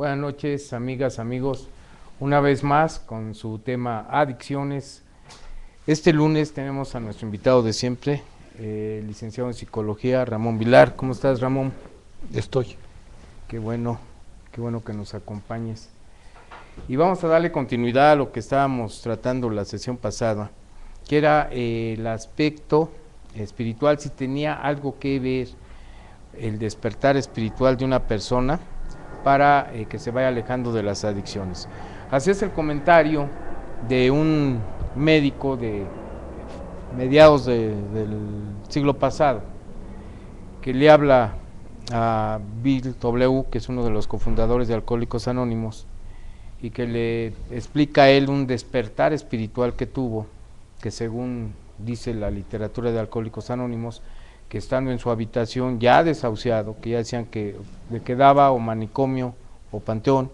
Buenas noches, amigas, amigos. Una vez más con su tema adicciones. Este lunes tenemos a nuestro invitado de siempre, licenciado en psicología, Ramón Vilar. ¿Cómo estás, Ramón? Estoy. Qué bueno que nos acompañes. Y vamos a darle continuidad a lo que estábamos tratando la sesión pasada, que era el aspecto espiritual, si tenía algo que ver el despertar espiritual de una persona para que se vaya alejando de las adicciones. Hacías el comentario de un médico de mediados del siglo pasado que le habla a Bill W., que es uno de los cofundadores de Alcohólicos Anónimos, y que le explica a él un despertar espiritual que tuvo, que según dice la literatura de Alcohólicos Anónimos, que estando en su habitación ya desahuciado, que ya decían que le quedaba o manicomio o panteón,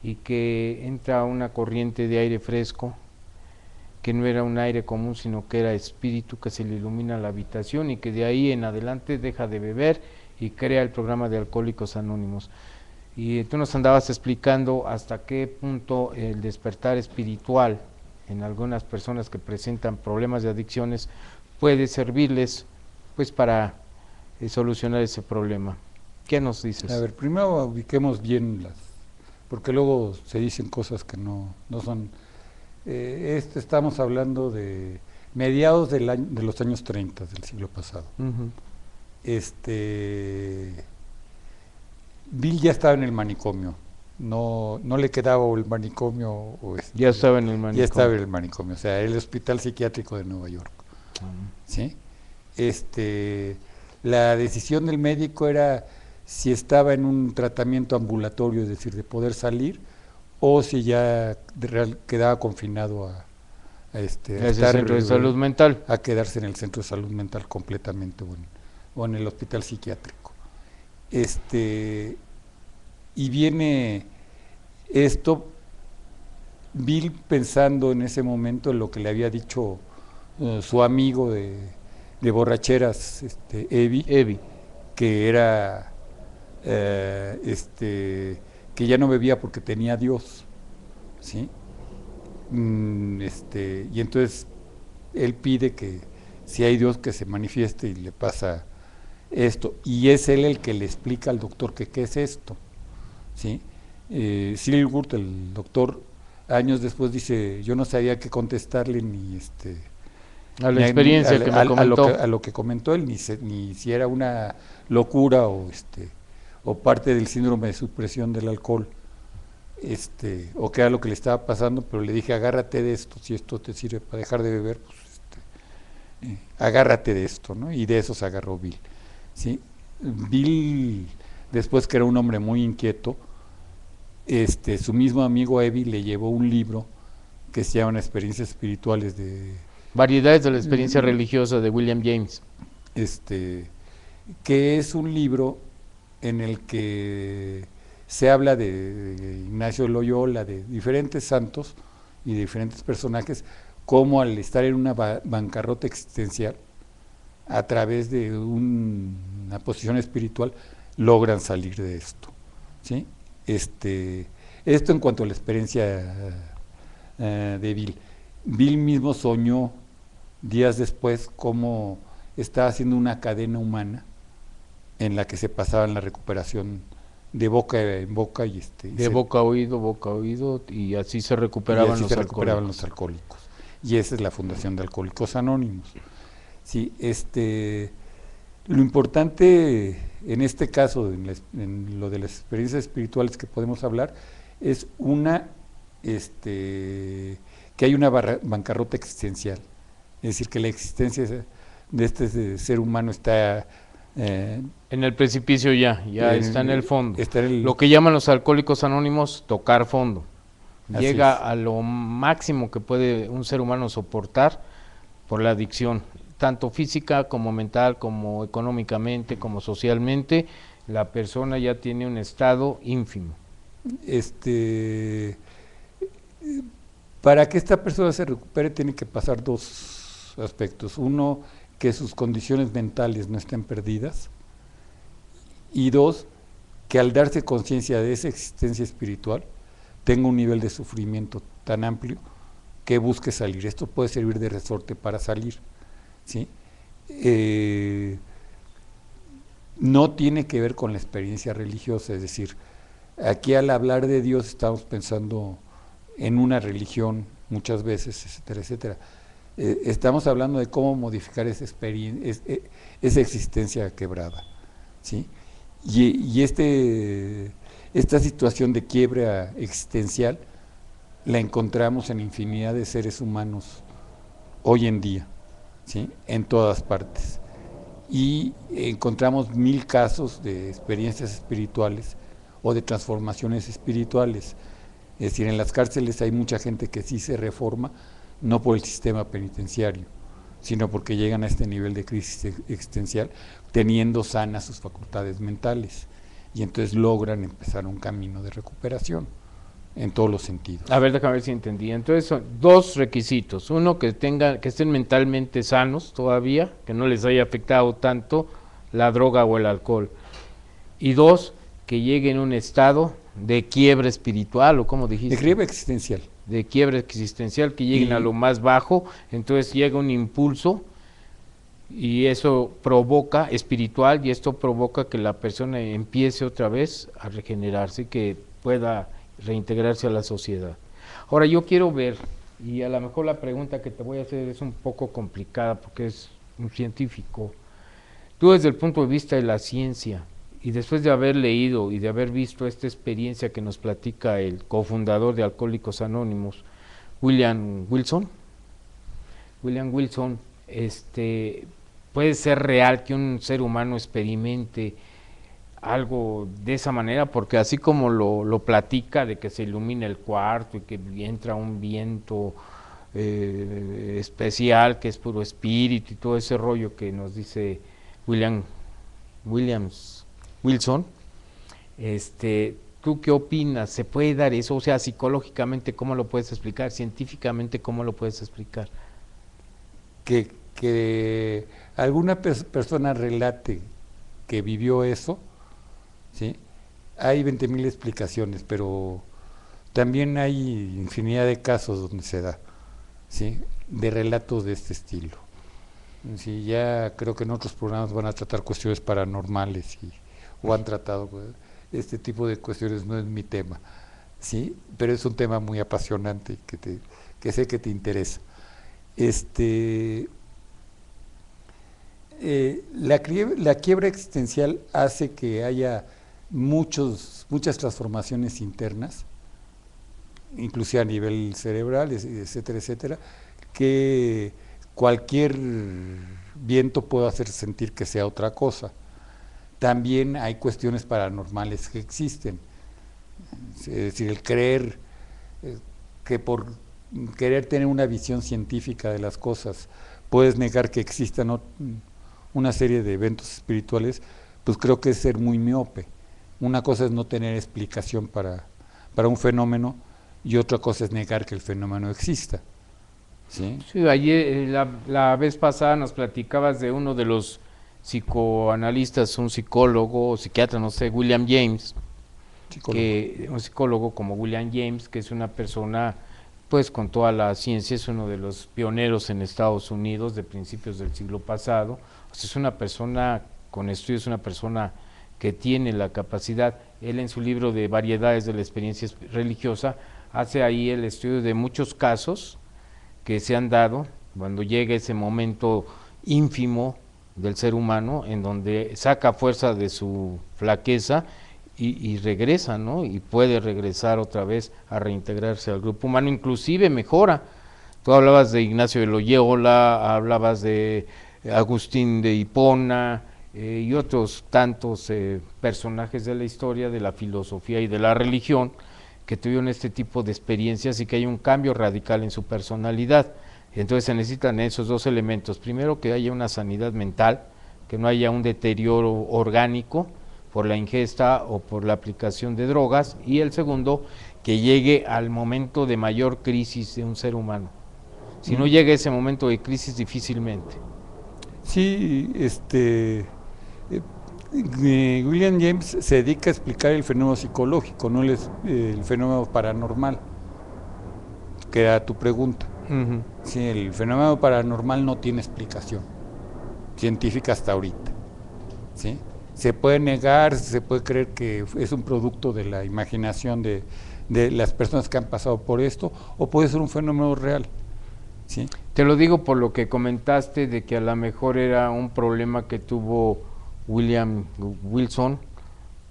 y que entra una corriente de aire fresco, que no era un aire común, sino que era espíritu, que se le ilumina la habitación, y que de ahí en adelante deja de beber y crea el programa de Alcohólicos Anónimos. Y tú nos andabas explicando hasta qué punto el despertar espiritual en algunas personas que presentan problemas de adicciones puede servirles pues para solucionar ese problema. ¿Qué nos dices? A ver, primero ubiquemos bien porque luego se dicen cosas que no son. Estamos hablando de mediados de los años 30 del siglo pasado. Bill ya estaba en el manicomio, no le quedaba el manicomio. Ya estaba en el manicomio. Ya estaba en el manicomio, o sea, el Hospital Psiquiátrico de Nueva York. ¿Sí? La decisión del médico era si estaba en un tratamiento ambulatorio, es decir, de poder salir, o si ya quedaba confinado a ese centro de salud mental, a quedarse en el centro de salud mental completamente, o en el hospital psiquiátrico. Y viene esto, Bill pensando en ese momento en lo que le había dicho su amigo de borracheras, Evi, que era que ya no bebía porque tenía a Dios, ¿sí? Y entonces él pide que si hay Dios que se manifieste y le pasa esto, y es él el que le explica al doctor que qué es esto, ¿sí? Silgurt, el doctor, años después dice, yo no sabía qué contestarle ni a la experiencia que me comentó, a lo que comentó él, ni si era una locura o parte del síndrome de supresión del alcohol, o qué era lo que le estaba pasando, pero le dije, agárrate de esto, si esto te sirve para dejar de beber, pues agárrate de esto, ¿no? Y de eso se agarró Bill, ¿sí? Bill, después, que era un hombre muy inquieto, su mismo amigo Evi le llevó un libro que se llama Experiencias Espirituales de Variedades de la experiencia religiosa, de William James, que es un libro en el que se habla de Ignacio Loyola, de diferentes santos y de diferentes personajes, cómo al estar en una bancarrota existencial, a través de una posición espiritual, logran salir de esto, ¿sí? Esto en cuanto a la experiencia de Bill. Bill mismo soñó días después cómo estaba haciendo una cadena humana en la que se pasaban la recuperación de boca en boca y de boca a oído, y así se recuperaban los alcohólicos. Y esa es la fundación de Alcohólicos Anónimos. Sí, lo importante en este caso, en lo de las experiencias espirituales que podemos hablar, es que hay una bancarrota existencial. Es decir, que la existencia de este ser humano está en el precipicio, ya está en el fondo. Lo que llaman los Alcohólicos Anónimos tocar fondo. Llega a lo máximo que puede un ser humano soportar por la adicción, tanto física como mental, como económicamente, como socialmente. La persona ya tiene un estado ínfimo. Para que esta persona se recupere tiene que pasar dos aspectos. Uno, que sus condiciones mentales no estén perdidas, y dos, que al darse conciencia de esa existencia espiritual, tenga un nivel de sufrimiento tan amplio que busque salir. Esto puede servir de resorte para salir, ¿sí? No tiene que ver con la experiencia religiosa, es decir, aquí al hablar de Dios estamos pensando en una religión muchas veces, etcétera, etcétera. Estamos hablando de cómo modificar esa experiencia, esa existencia quebrada, ¿sí? Y esta situación de quiebra existencial la encontramos en infinidad de seres humanos hoy en día, ¿sí? En todas partes. Y encontramos 1000 casos de experiencias espirituales o de transformaciones espirituales. Es decir, en las cárceles hay mucha gente que sí se reforma, no por el sistema penitenciario, sino porque llegan a este nivel de crisis existencial teniendo sanas sus facultades mentales, y entonces logran empezar un camino de recuperación en todos los sentidos. A ver, déjame ver si entendí. Entonces son dos requisitos: uno, que estén mentalmente sanos todavía, que no les haya afectado tanto la droga o el alcohol, y dos, que lleguen a un estado de quiebra espiritual, o como dijiste, de quiebra existencial, que lleguen a lo más bajo. Entonces llega un impulso y eso provoca espiritual, y esto provoca que la persona empiece otra vez a regenerarse y que pueda reintegrarse a la sociedad. Ahora yo quiero ver, y a lo mejor la pregunta que te voy a hacer es un poco complicada porque es un científico. Tú, desde el punto de vista de la ciencia, y después de haber leído y de haber visto esta experiencia que nos platica el cofundador de Alcohólicos Anónimos, William Wilson, puede ser real que un ser humano experimente algo de esa manera, porque así como lo platica, de que se ilumina el cuarto y que entra un viento especial que es puro espíritu y todo ese rollo que nos dice Wilson, ¿tú qué opinas? ¿Se puede dar eso? O sea, psicológicamente, ¿cómo lo puedes explicar? Científicamente, ¿cómo lo puedes explicar? Que alguna persona relate que vivió eso, ¿sí? Hay 20,000 explicaciones, pero también hay infinidad de casos donde se da, ¿sí? De relatos de este estilo. Sí, ya creo que en otros programas van a tratar cuestiones paranormales o han tratado este tipo de cuestiones. No es mi tema, ¿sí? Pero es un tema muy apasionante que sé que te interesa. La quiebra existencial hace que haya muchas transformaciones internas, inclusive a nivel cerebral, etcétera, etcétera, que cualquier viento puede hacer sentir que sea otra cosa. También hay cuestiones paranormales que existen, es decir, el creer que por querer tener una visión científica de las cosas puedes negar que existan una serie de eventos espirituales, pues creo que es ser muy miope. Una cosa es no tener explicación para un fenómeno, y otra cosa es negar que el fenómeno exista. Sí, ayer, la vez pasada nos platicabas de uno de los psicoanalistas, un psicólogo o psiquiatra, no sé, William James, un psicólogo como William James, que es una persona pues con toda la ciencia, es uno de los pioneros en Estados Unidos de principios del siglo pasado. O sea, es una persona con estudios, una persona que tiene la capacidad. Él, en su libro de Variedades de la Experiencia Religiosa, hace ahí el estudio de muchos casos que se han dado cuando llega ese momento ínfimo del ser humano, en donde saca fuerza de su flaqueza y regresa, ¿no? Y puede regresar otra vez a reintegrarse al grupo humano, inclusive mejora. Tú hablabas de Ignacio de Loyola, hablabas de Agustín de Hipona y otros tantos personajes de la historia, de la filosofía y de la religión, que tuvieron este tipo de experiencias y que hay un cambio radical en su personalidad. Entonces se necesitan esos dos elementos: primero, que haya una sanidad mental, que no haya un deterioro orgánico por la ingesta o por la aplicación de drogas, y el segundo, que llegue al momento de mayor crisis de un ser humano. Si no llega ese momento de crisis, difícilmente. Sí, William James se dedica a explicar el fenómeno psicológico, no el fenómeno paranormal, que era tu pregunta. Ujú. Sí, el fenómeno paranormal no tiene explicación científica hasta ahorita. ¿Sí? Se puede negar, se puede creer que es un producto de la imaginación de las personas que han pasado por esto, o puede ser un fenómeno real. ¿Sí? Te lo digo por lo que comentaste de que a lo mejor era un problema que tuvo William Wilson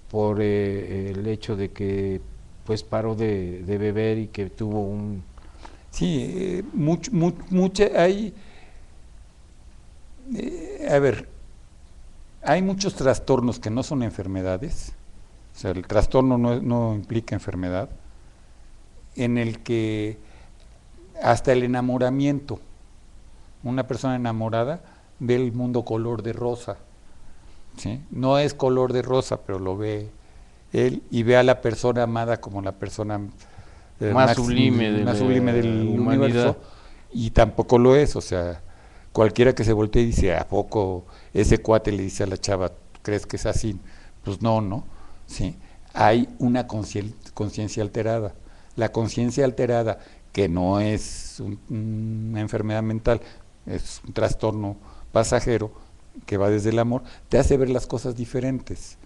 por el hecho de que pues paró de beber y que tuvo un... Sí, hay, a ver, hay muchos trastornos que no son enfermedades, o sea, el trastorno no implica enfermedad, en el que hasta el enamoramiento, una persona enamorada ve el mundo color de rosa, ¿sí? No es color de rosa, pero lo ve él y ve a la persona amada como la persona más sublime de más la sublime del humanidad. universo, y tampoco lo es. O sea, cualquiera que se voltee y dice, ¿a poco ese cuate le dice a la chava, crees que es así? Pues no, ¿sí? Hay una conciencia alterada. La conciencia alterada, que no es una enfermedad mental, es un trastorno pasajero que va desde el amor, te hace ver las cosas diferentes,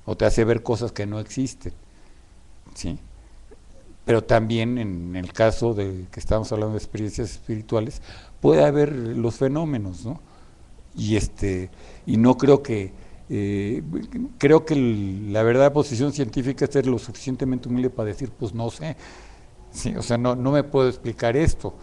o te hace ver cosas que no existen, ¿sí? Pero también en el caso de que estamos hablando de experiencias espirituales, puede haber los fenómenos, ¿no? Y no creo que, creo que la verdadera posición científica es ser lo suficientemente humilde para decir, pues no sé, ¿sí? O sea, no me puedo explicar esto,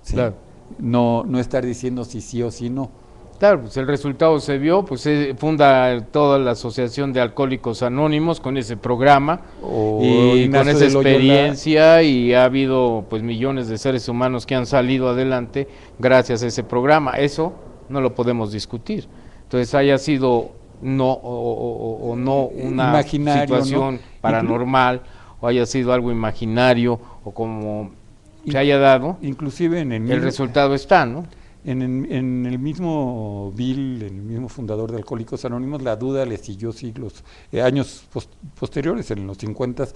¿sí? Claro. No estar diciendo si sí o si no. Claro, pues el resultado se vio, pues se funda toda la Asociación de Alcohólicos Anónimos con ese programa O y con Ignacio esa de Loyola, experiencia, y ha habido pues millones de seres humanos que han salido adelante gracias a ese programa. Eso no lo podemos discutir. Entonces haya sido no o no una imaginario, ¿no? situación paranormal, o haya sido algo imaginario, o como se haya dado, inclusive en el resultado está, ¿no? En el mismo Bill, en el mismo fundador de Alcohólicos Anónimos, la duda le siguió siglos, años posteriores, en los 50,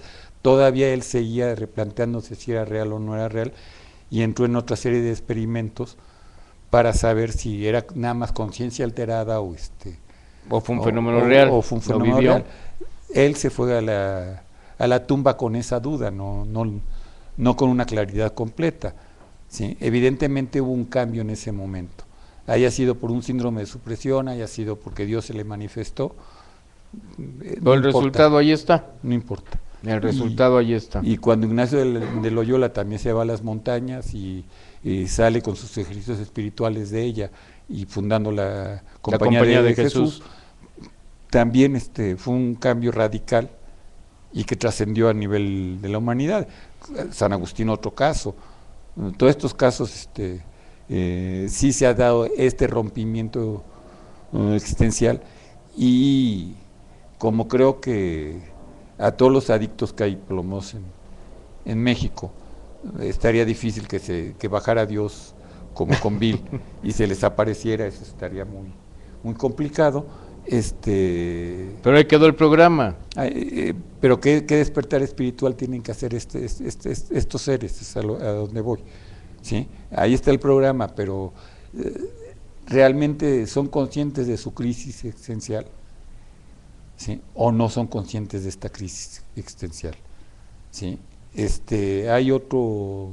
todavía él seguía replanteándose si era real o no era real, y entró en otra serie de experimentos para saber si era nada más conciencia alterada o fue un fenómeno real, o fue un fenómeno real. Él se fue a la tumba con esa duda, no con una claridad completa. ¿Sí? Evidentemente hubo un cambio en ese momento, haya sido por un síndrome de supresión, haya sido porque Dios se le manifestó, pero el resultado ahí está. No importa. El resultado ahí está. Y cuando Ignacio de Loyola también se va a las montañas y sale con sus ejercicios espirituales de ella y fundando la Compañía de Jesús, también fue un cambio radical y que trascendió a nivel de la humanidad. San Agustín, otro caso. Todos estos casos sí se ha dado este rompimiento existencial, y como creo que a todos los adictos que hay plomos en México, estaría difícil que bajara Dios como con Bill y se les apareciera, eso estaría muy complicado. Pero ahí quedó el programa. Pero ¿qué despertar espiritual tienen que hacer estos seres? Es a donde voy, ¿sí? Ahí está el programa, pero ¿realmente son conscientes de su crisis existencial? ¿Sí? ¿O no son conscientes de esta crisis existencial? ¿Sí? Hay otro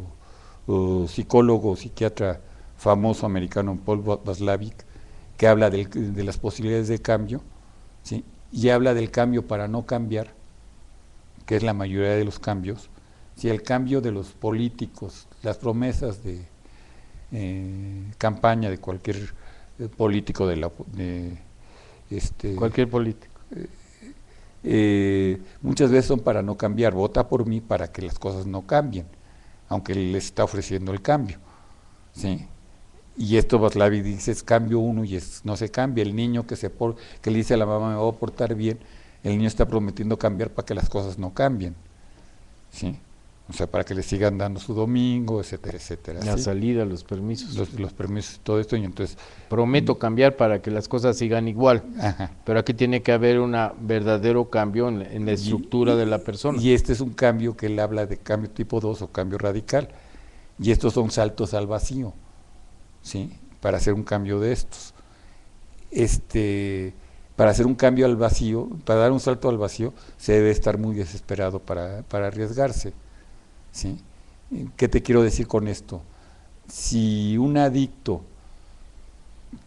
psicólogo, psiquiatra famoso americano, Paul Watzlawick, que habla de las posibilidades de cambio, ¿sí? Y habla del cambio para no cambiar, que es la mayoría de los cambios, ¿sí? El cambio de los políticos, las promesas de campaña de cualquier político cualquier político. Muchas veces son para no cambiar, vota por mí para que las cosas no cambien, aunque les está ofreciendo el cambio, ¿sí? Y esto Watzlawick dice, es cambio uno y no se cambia. El niño que le dice a la mamá, me voy a portar bien, el niño está prometiendo cambiar para que las cosas no cambien, ¿sí? O sea, para que le sigan dando su domingo, etcétera, etcétera. La ¿sí? salida, los permisos. Los permisos, todo esto, y entonces... Prometo cambiar para que las cosas sigan igual, Ajá. pero aquí tiene que haber un verdadero cambio en la estructura de la persona. Y este es un cambio que él habla de cambio tipo 2 o cambio radical. Y estos son saltos al vacío, ¿sí? Para hacer un cambio de estos. Para hacer un cambio al vacío, para dar un salto al vacío, se debe estar muy desesperado para arriesgarse, ¿sí? ¿Qué te quiero decir con esto? Si un adicto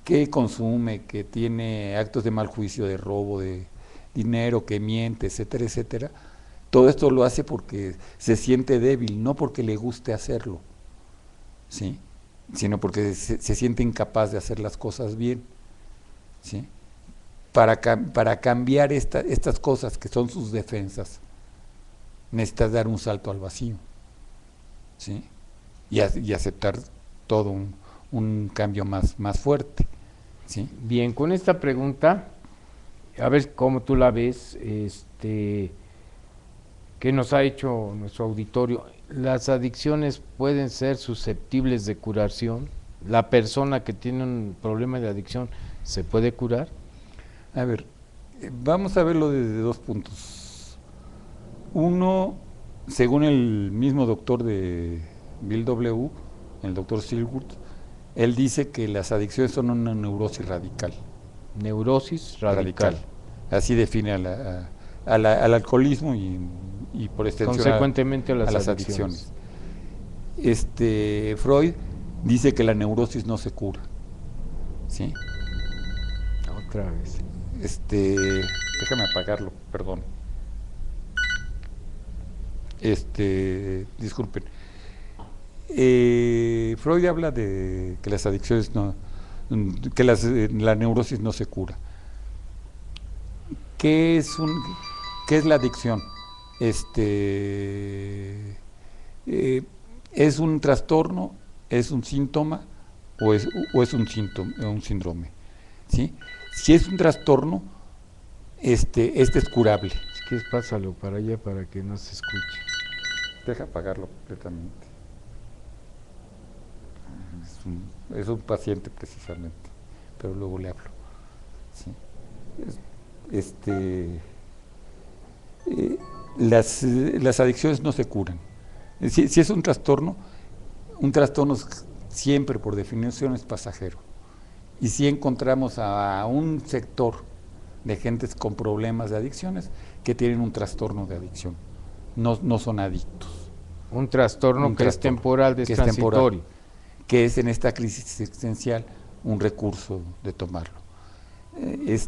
que consume, que tiene actos de mal juicio, de robo de dinero, que miente, etcétera, etcétera, todo esto lo hace porque se siente débil, no porque le guste hacerlo, ¿sí? Sino porque se siente incapaz de hacer las cosas bien, ¿sí? Para cambiar estas cosas que son sus defensas, necesitas dar un salto al vacío, ¿sí? Y aceptar todo un cambio más fuerte, ¿sí? Bien, con esta pregunta, a ver cómo tú la ves, que nos ha hecho nuestro auditorio. ¿Las adicciones pueden ser susceptibles de curación? ¿La persona que tiene un problema de adicción se puede curar? A ver, vamos a verlo desde dos puntos. Uno, según el mismo doctor de Bill W., el doctor Silwood, él dice que las adicciones son una neurosis radical. Neurosis radical. Así define al alcoholismo y por extensión consecuentemente a las adicciones. Freud dice que la neurosis no se cura, ¿sí? Otra vez. Déjame apagarlo, perdón. Disculpen. Freud habla de que las adicciones la neurosis no se cura. ¿Qué es la adicción? ¿Es un trastorno? ¿Es un síntoma? ¿O es un síndrome? ¿Sí? Si es un trastorno, este es curable. Si quieres, pásalo para allá para que no se escuche. Deja apagarlo completamente. Es un paciente precisamente, pero luego le hablo. ¿Sí? Las adicciones no se curan. Si es un trastorno siempre por definición es pasajero. Y si encontramos a un sector de gentes con problemas de adicciones que tienen un trastorno de adicción, no son adictos. Un trastorno que es temporal, es transitorio. Que es en esta crisis existencial un recurso de tomarlo.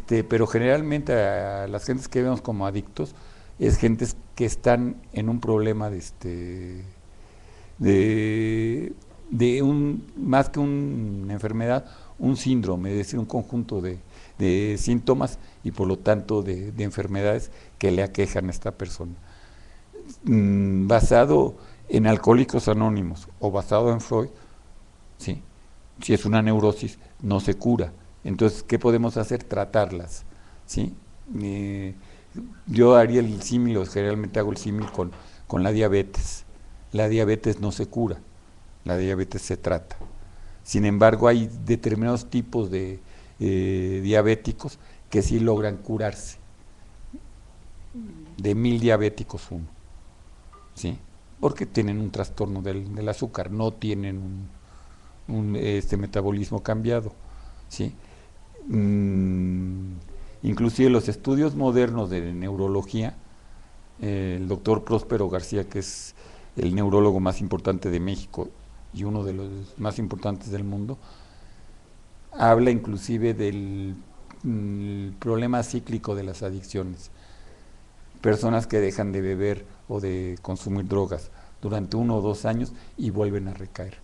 Pero generalmente a las gentes que vemos como adictos es gentes que están en un problema más que una enfermedad, un síndrome, es decir, un conjunto de síntomas y por lo tanto de enfermedades que le aquejan a esta persona. Basado en Alcohólicos Anónimos o basado en Freud, ¿sí? Si es una neurosis, no se cura. Entonces, ¿qué podemos hacer? Tratarlas, ¿sí? Yo haría el símil, o generalmente hago el símil con la diabetes. La diabetes no se cura, la diabetes se trata. Sin embargo, hay determinados tipos de diabéticos que sí logran curarse. De 1000 diabéticos uno, ¿sí? Porque tienen un trastorno del azúcar, no tienen un metabolismo cambiado, ¿sí? Inclusive los estudios modernos de neurología, el doctor Próspero García, que es el neurólogo más importante de México y uno de los más importantes del mundo, habla inclusive del problema cíclico de las adicciones. Personas que dejan de beber o de consumir drogas durante 1 o 2 años y vuelven a recaer,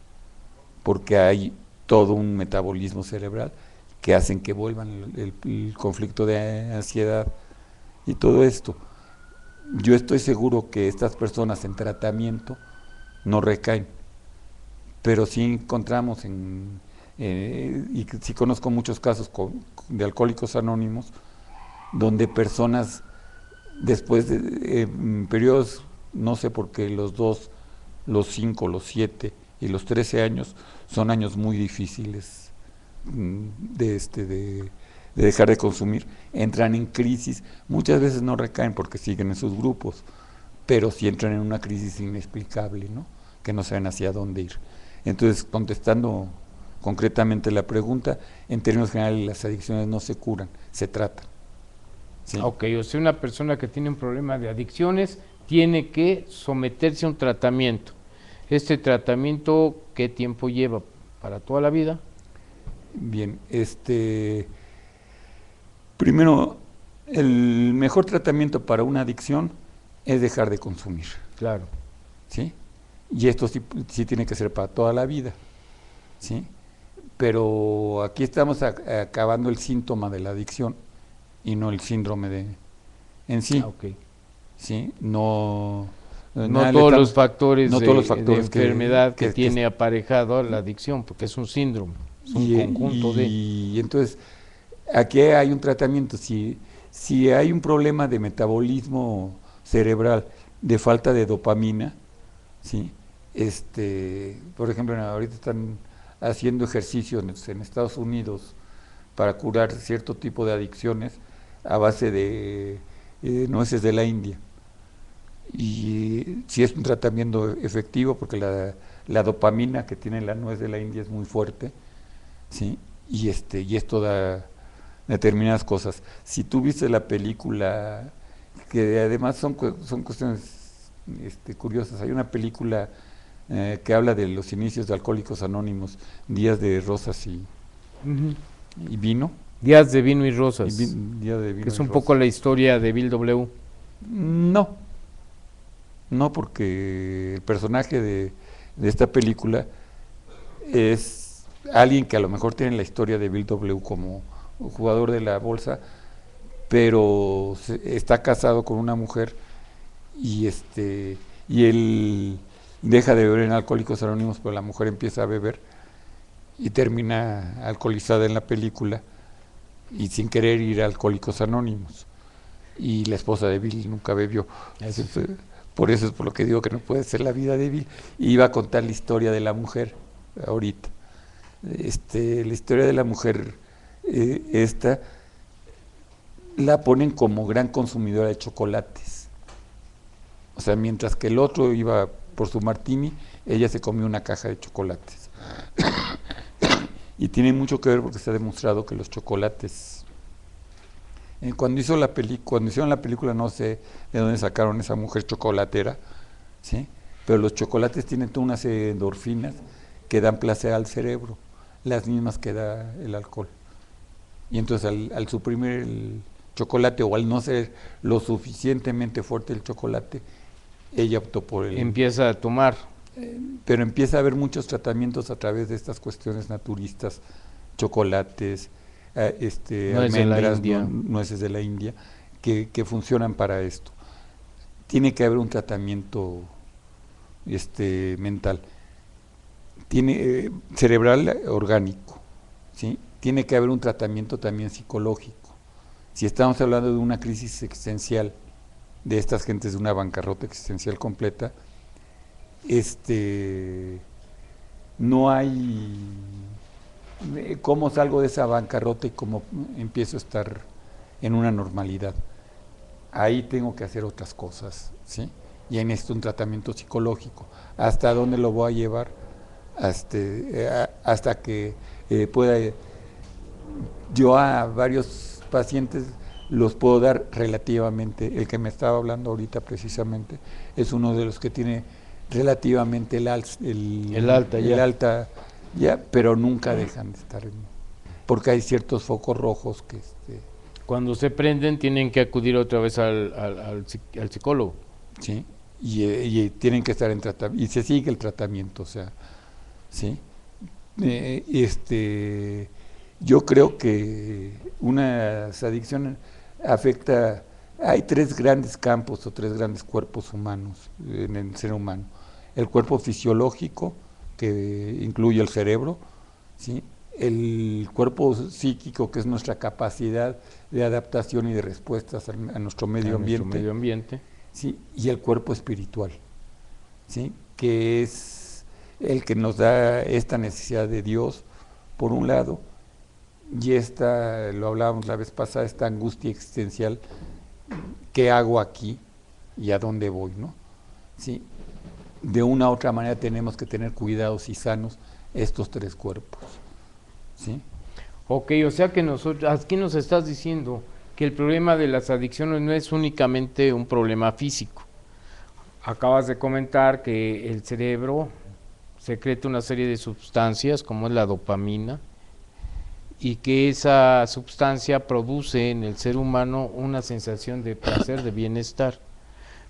porque hay todo un metabolismo cerebral que hacen que vuelvan el conflicto de ansiedad y todo esto. Yo estoy seguro que estas personas en tratamiento no recaen, pero sí encontramos y sí conozco muchos casos de Alcohólicos Anónimos donde personas después de periodos, no sé por qué los dos los 5, los 7 y los 13 años son años muy difíciles de dejar de consumir. Entran en crisis, muchas veces no recaen porque siguen en sus grupos, pero sí entran en una crisis inexplicable, ¿no? Que no saben hacia dónde ir. Entonces, contestando concretamente la pregunta, en términos generales las adicciones no se curan, se tratan. ¿Sí? Ok, o sea, una persona que tiene un problema de adicciones tiene que someterse a un tratamiento. ¿Este tratamiento qué tiempo lleva? ¿Para toda la vida? Bien, primero, el mejor tratamiento para una adicción es dejar de consumir. Claro. ¿Sí? Y esto sí tiene que ser para toda la vida. ¿Sí? Pero aquí estamos acabando el síntoma de la adicción y no el síndrome en sí. Okay. ¿Sí? No todos los factores, no de, todos los factores de enfermedad que tiene aparejado la adicción, porque es un síndrome, es un conjunto de... Y entonces, aquí hay un tratamiento. Si hay un problema de metabolismo cerebral, de falta de dopamina, ¿sí? Por ejemplo, ahorita están haciendo ejercicios en Estados Unidos para curar cierto tipo de adicciones a base de nueces de la India. Y sí es un tratamiento efectivo porque la dopamina que tiene la nuez de la India es muy fuerte, ¿sí? Y esto da determinadas cosas. Si tú viste la película, que además son cuestiones curiosas, hay una película que habla de los inicios de Alcohólicos Anónimos, Días de Rosas y Vino. Días de Vino y Rosas, Días de Vino que es y un Rosas. poco la historia de Bill W. No, porque el personaje de esta película es alguien que a lo mejor tiene la historia de Bill W. como jugador de la bolsa, pero está casado con una mujer y él deja de beber en Alcohólicos Anónimos, pero la mujer empieza a beber y termina alcoholizada en la película y sin querer ir a Alcohólicos Anónimos. Y la esposa de Bill nunca bebió. Por eso es por lo que digo que no puede ser la vida de Bill. Y iba a contar la historia de la mujer ahorita. La historia de la mujer, esta la ponen como gran consumidora de chocolates. O sea, mientras que el otro iba por su martini, ella se comió una caja de chocolates. Y tiene mucho que ver porque se ha demostrado que los chocolates, cuando hicieron la película, no sé de dónde sacaron esa mujer chocolatera, ¿sí? Pero los chocolates tienen toda una serie de endorfinas que dan placer al cerebro, las mismas que da el alcohol. Y entonces al suprimir el chocolate o al no ser lo suficientemente fuerte el chocolate, ella optó por el... Empieza a tomar. Pero empieza a haber muchos tratamientos a través de estas cuestiones naturistas, chocolates, almendras, nueces de la India, que funcionan para esto. Tiene que haber un tratamiento mental, cerebral orgánico, ¿sí? Tiene que haber un tratamiento también psicológico. Si estamos hablando de una crisis existencial, de estas gentes de una bancarrota existencial completa, no hay cómo salgo de esa bancarrota y cómo empiezo a estar en una normalidad. Ahí tengo que hacer otras cosas, ¿sí? Y ahí necesito un tratamiento psicológico. ¿Hasta dónde lo voy a llevar? Hasta que pueda... Yo a varios pacientes los puedo dar relativamente. El que me estaba hablando ahorita precisamente es uno de los que tiene relativamente el alta ya, pero nunca dejan de estar porque hay ciertos focos rojos que cuando se prenden tienen que acudir otra vez al psicólogo. Sí, y tienen que estar en tratamiento, y se sigue el tratamiento, o sea, sí. Yo creo que una adicción afecta, hay tres grandes campos o tres grandes cuerpos humanos en el ser humano. El cuerpo fisiológico, que incluye el cerebro, ¿sí? El cuerpo psíquico, que es nuestra capacidad de adaptación y de respuestas a nuestro medio ambiente, medio ambiente. ¿sí? Y el cuerpo espiritual, ¿sí? que es el que nos da esta necesidad de Dios, por un lado, y esta, lo hablábamos la vez pasada, esta angustia existencial, ¿qué hago aquí y a dónde voy, no? ¿Sí? De una u otra manera tenemos que tener cuidados y sanos estos tres cuerpos, ¿sí? Ok, o sea que nosotros, aquí nos estás diciendo que el problema de las adicciones no es únicamente un problema físico. Acabas de comentar que el cerebro secreta una serie de sustancias, como es la dopamina, y que esa sustancia produce en el ser humano una sensación de placer, de bienestar.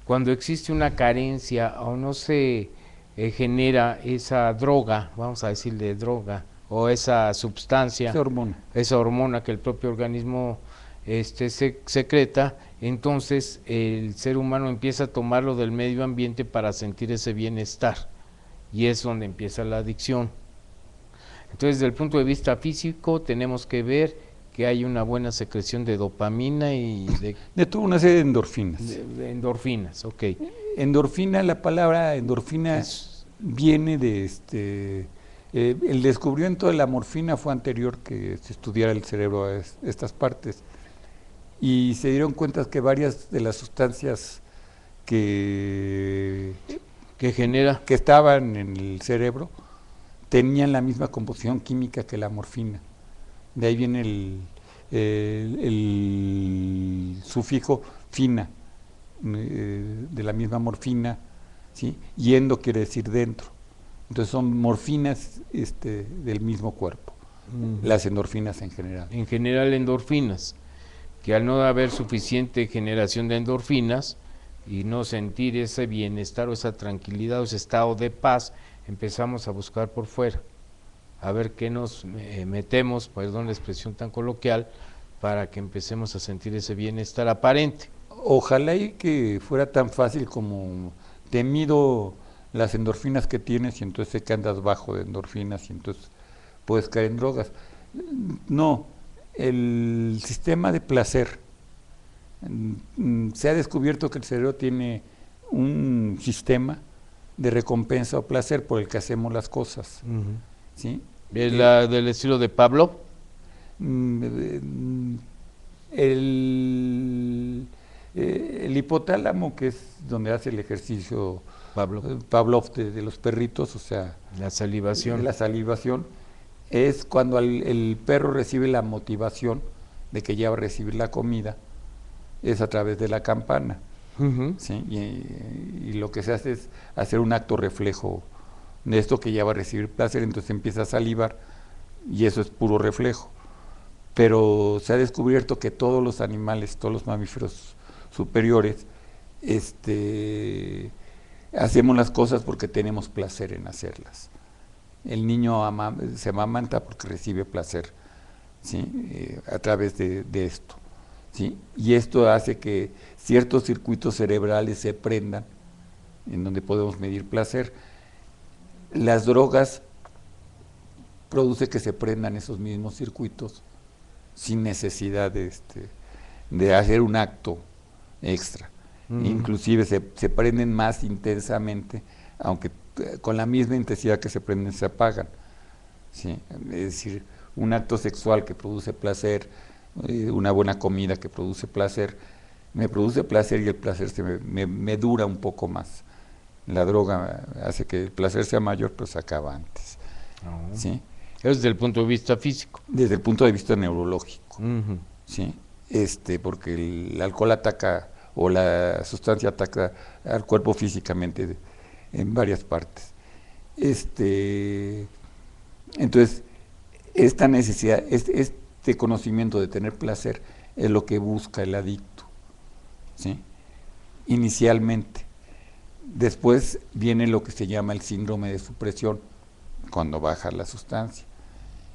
Cuando existe una carencia o no se genera esa droga, vamos a decirle droga, o esa sustancia, esa hormona que el propio organismo secreta, entonces el ser humano empieza a tomarlo del medio ambiente para sentir ese bienestar, y es donde empieza la adicción. Entonces, desde el punto de vista físico, tenemos que ver que hay una buena secreción de dopamina y de toda una serie de endorfinas. De endorfinas, ok. Endorfina, la palabra endorfina viene de el descubrimiento de la morfina fue anterior que se estudiara el cerebro a estas partes, y se dieron cuenta que varias de las sustancias que estaban en el cerebro tenían la misma composición química que la morfina. De ahí viene el sufijo fina, de la misma morfina, ¿sí? Y endo quiere decir dentro. Entonces son morfinas del mismo cuerpo, las endorfinas en general. En general endorfinas, que al no haber suficiente generación de endorfinas y no sentir ese bienestar o esa tranquilidad o ese estado de paz, empezamos a buscar por fuera, a ver qué nos metemos, perdón la expresión tan coloquial, para que empecemos a sentir ese bienestar aparente. Ojalá y que fuera tan fácil como te mido las endorfinas que tienes y entonces sé que andas bajo de endorfinas y entonces puedes caer en drogas. No, el sistema de placer, se ha descubierto que el cerebro tiene un sistema de recompensa o placer por el que hacemos las cosas. ¿Sí? ¿Es la del estilo de Pavlov? El hipotálamo, que es donde hace el ejercicio Pavlov de los perritos, o sea, la salivación. La salivación es cuando el perro recibe la motivación de que ya va a recibir la comida, es a través de la campana. ¿Sí? Y lo que se hace es hacer un acto reflejo de esto, que ya va a recibir placer, entonces empieza a salivar y eso es puro reflejo. Pero se ha descubierto que todos los animales, todos los mamíferos superiores, hacemos las cosas porque tenemos placer en hacerlas. El niño se amamanta porque recibe placer, ¿sí? A través de esto, ¿sí? Y esto hace que ciertos circuitos cerebrales se prendan, en donde podemos medir placer. Las drogas producen que se prendan esos mismos circuitos sin necesidad de hacer un acto extra. Inclusive se prenden más intensamente, aunque con la misma intensidad que se prenden se apagan, ¿sí? Es decir, un acto sexual que produce placer, una buena comida que produce placer, me produce placer y el placer me dura un poco más. La droga hace que el placer sea mayor, pero se acaba antes. ¿Sí? Eso desde el punto de vista físico. Desde el punto de vista neurológico, ¿sí? Porque el alcohol ataca, o la sustancia ataca al cuerpo físicamente en varias partes. Entonces, esta necesidad, este conocimiento de tener placer es lo que busca el adicto, ¿sí? Inicialmente. Después viene lo que se llama el síndrome de supresión, cuando baja la sustancia.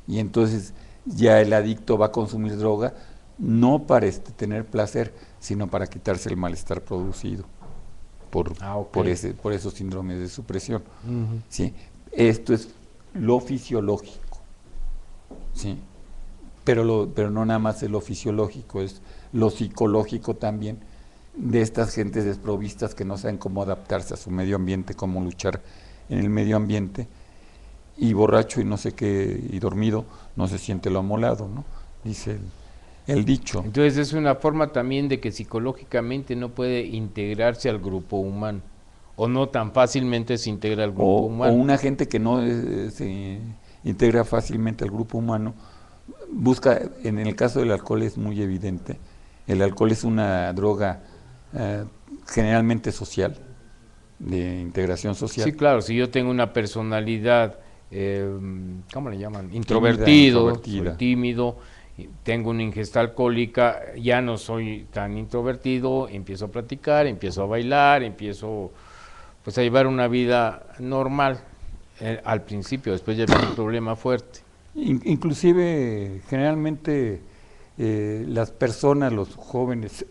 Y entonces ya el adicto va a consumir droga no para tener placer, sino para quitarse el malestar producido por esos síndromes de supresión. ¿Sí? Esto es lo fisiológico, ¿sí? Pero no nada más es lo fisiológico, es lo psicológico también, de estas gentes desprovistas que no saben cómo adaptarse a su medio ambiente, cómo luchar en el medio ambiente, y borracho y no sé qué, y dormido, no se siente lo amolado, ¿no? Dice el dicho. Entonces es una forma también de que psicológicamente no puede integrarse al grupo humano, o no tan fácilmente se integra al grupo O humano. una gente que no se integra fácilmente al grupo humano, busca, en el caso del alcohol es muy evidente, el alcohol es una droga generalmente social, de integración social. Sí, claro, si yo tengo una personalidad, ¿cómo le llaman? Tímida, Introvertido, introvertida. soy tímido, tengo una ingesta alcohólica, ya no soy tan introvertido, empiezo a platicar, empiezo a bailar, empiezo pues a llevar una vida normal al principio, después ya viene un problema fuerte. Inclusive, generalmente, las personas, los jóvenes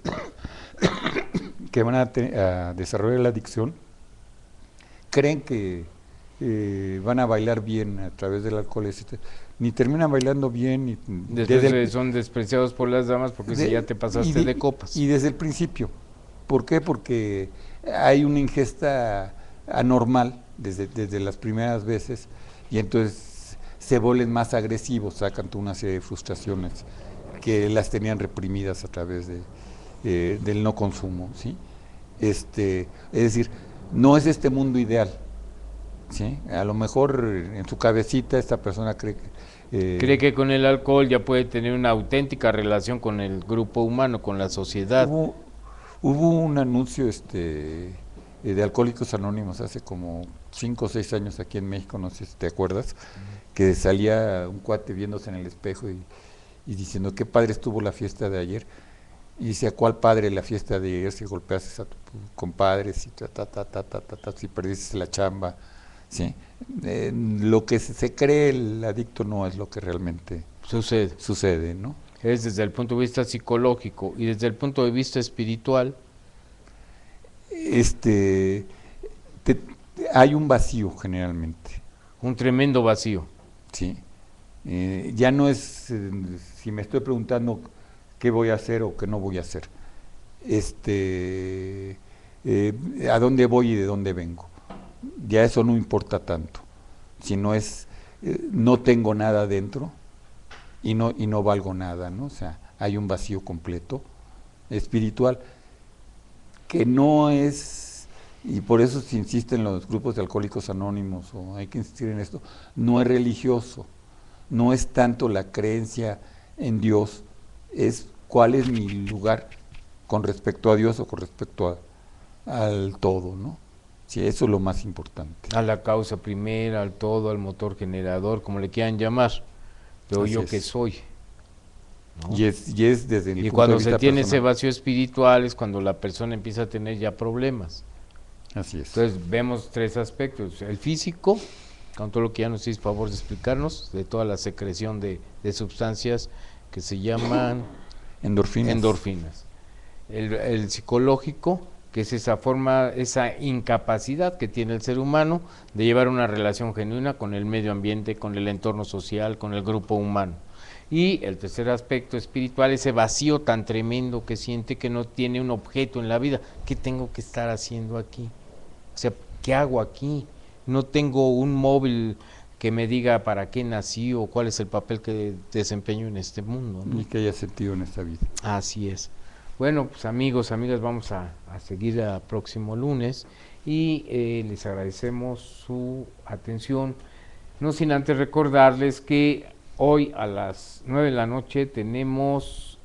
que van a desarrollar la adicción, creen que van a bailar bien a través del alcohol, ni terminan bailando bien, ni Después son despreciados por las damas porque si ya te pasaste de copas. Y desde el principio. ¿Por qué? Porque hay una ingesta anormal desde las primeras veces, y entonces se vuelven más agresivos, sacan toda una serie de frustraciones que las tenían reprimidas a través del no consumo, ¿sí? Es decir, no es este mundo ideal, ¿sí? A lo mejor en su cabecita esta persona cree que con el alcohol ya puede tener una auténtica relación con el grupo humano, con la sociedad. Hubo un anuncio de Alcohólicos Anónimos hace como 5 o 6 años aquí en México, no sé si te acuerdas, que salía un cuate viéndose en el espejo y diciendo qué padre estuvo la fiesta de ayer. Y dice, ¿a cuál padre la fiesta de ayer si golpeaste a tu compadre, si si perdiste la chamba? ¿Sí? Lo que se cree el adicto no es lo que realmente sucede, ¿no? Es desde el punto de vista psicológico y desde el punto de vista espiritual. Hay un vacío generalmente. Un tremendo vacío. Sí. Ya no es, si me estoy preguntando qué voy a hacer o qué no voy a hacer, a dónde voy y de dónde vengo. Ya eso no importa tanto. Si no es, no tengo nada dentro y no valgo nada, ¿no? O sea, hay un vacío completo espiritual que no es, y por eso se insiste en los grupos de Alcohólicos Anónimos, o hay que insistir en esto, no es religioso, no es tanto la creencia en Dios, es cuál es mi lugar con respecto a Dios o con respecto al todo, ¿no? Sí, eso es lo más importante. A la causa primera, al todo, al motor generador, como le quieran llamar, pero yo que soy. ¿No? Y es desde el y punto cuando de vista se tiene personal. ese vacío espiritual es cuando la persona empieza a tener ya problemas. Así es. Entonces vemos 3 aspectos: el físico, con todo lo que ya nos hiciste favor de explicarnos, de toda la secreción de sustancias que se llaman endorfinas. El psicológico, que es esa forma, esa incapacidad que tiene el ser humano de llevar una relación genuina con el medio ambiente, con el entorno social, con el grupo humano. Y el tercer aspecto espiritual, ese vacío tan tremendo que siente que no tiene un objeto en la vida. ¿Qué tengo que estar haciendo aquí? O sea, ¿qué hago aquí? No tengo un móvil que me diga para qué nací o cuál es el papel que desempeño en este mundo, ¿no? Ni que haya sentido en esta vida. Así es. Bueno, pues amigos, amigas, vamos a seguir el próximo lunes y les agradecemos su atención. No sin antes recordarles que hoy a las 9 de la noche tenemos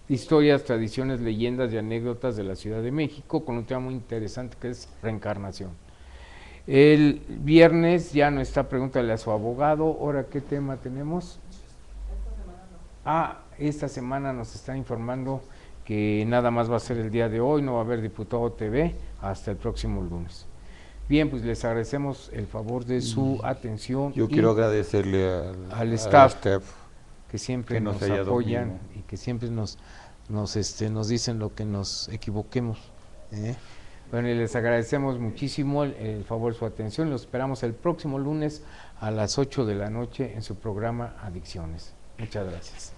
historias, tradiciones, leyendas y anécdotas de la Ciudad de México con un tema muy interesante que es reencarnación. El viernes ya no está, pregúntale a su abogado. Ahora, ¿qué tema tenemos? Esta semana nos está informando que nada más va a ser el día de hoy, no va a haber Diputado TV hasta el próximo lunes. Bien, pues les agradecemos el favor de su atención. Yo quiero agradecerle al staff que siempre que nos apoyan y que siempre nos dicen lo que nos equivoquemos. Bueno, y les agradecemos muchísimo el favor de su atención. Los esperamos el próximo lunes a las 8 de la noche en su programa Adicciones. Muchas gracias.